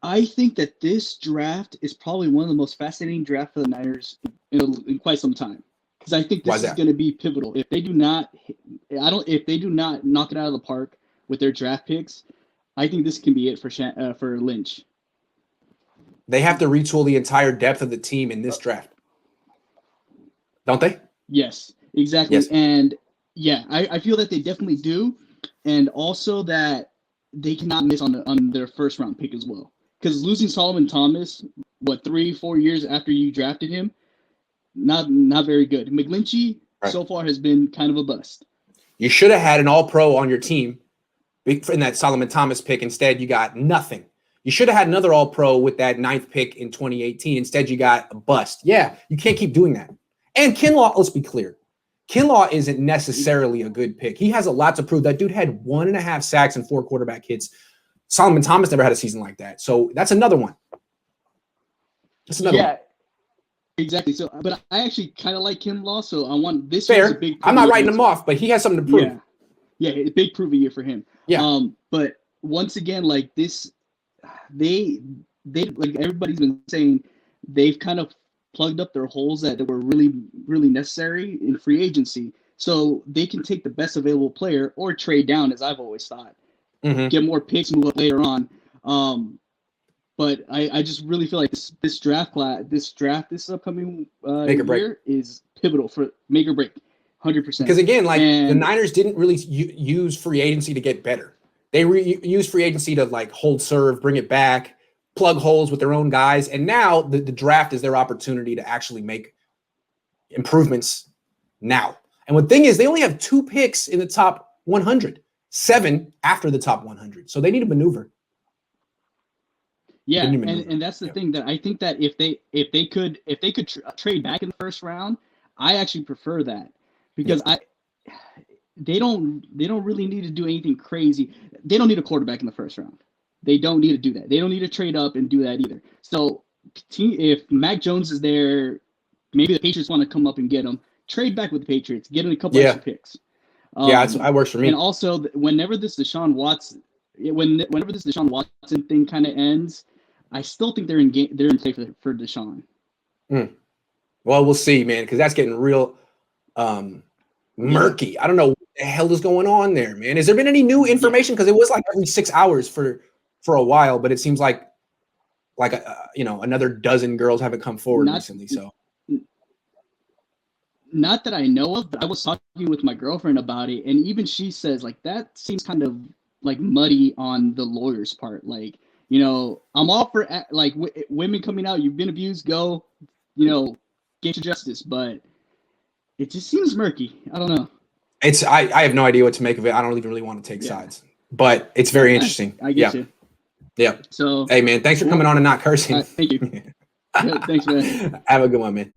I think that this draft is probably one of the most fascinating drafts for the Niners in quite some time. Because I think Why this is is that? going to be pivotal. If they do not, if they do not knock it out of the park with their draft picks, I think this can be it for Lynch. They have to retool the entire depth of the team in this draft, don't they? Yes, exactly. Yes. And yeah, I feel that they definitely do, and also that they cannot miss on their first round pick as well. Because losing Solomon Thomas, 3-4 years after you drafted him, not very good. McGlinchey Right. so far has been kind of a bust. You should have had an All-Pro on your team in that Solomon Thomas pick. Instead, you got nothing. You should have had another All-Pro with that 9th pick in 2018. Instead, you got a bust. Yeah, you can't keep doing that. And Kinlaw, let's be clear. Kinlaw isn't necessarily a good pick. He has a lot to prove. That dude had 1.5 sacks and 4 quarterback hits. Solomon Thomas never had a season like that. So that's another one. That's another one. Exactly. So, but I actually kind of like Kinlaw, so I want this Fair. year's a big. I'm not writing him off, but he has something to prove. Yeah, a big proving year for him. Yeah. But once again, like this, they like everybody's been saying, they've kind of plugged up their holes that were really, really necessary in free agency. So they can take the best available player or trade down, as I've always thought. Get more picks, move up later on. But I just really feel like this draft this upcoming year is pivotal for make or break, 100%. Because again, like the Niners didn't really use free agency to get better. They used free agency to like hold serve, bring it back, plug holes with their own guys, and now the draft is their opportunity to actually make improvements now. And the thing is, they only have 2 picks in the top 100, 7 after the top 100, so they need to maneuver. Yeah, and that's the thing that I think that if they could trade back in the first round, I actually prefer that because they don't really need to do anything crazy. They don't need a quarterback in the first round. They don't need to do that. They don't need to trade up and do that either. So if Mac Jones is there, maybe the Patriots want to come up and get him. Trade back with the Patriots, get him a couple extra picks. That works for me. And also, whenever this Deshaun Watson thing kind of ends, I still think they're in play for Deshaun. Well, we'll see, man, because that's getting real murky. I don't know what the hell is going on there, man. Has there been any new information? Because it was like every 6 hours for a while, but it seems like another dozen girls haven't come forward recently. So, not that I know of, but I was talking with my girlfriend about it, and even she says like that seems kind of like muddy on the lawyer's part. Like, I'm all for like women coming out. You've been abused. Go, get your justice. But it just seems murky. I don't know. I have no idea what to make of it. I don't even really want to take sides, but it's very interesting. I get you. Yeah. So, hey, man, thanks for coming on and not cursing. Thank you. Thanks, man. Have a good one, man.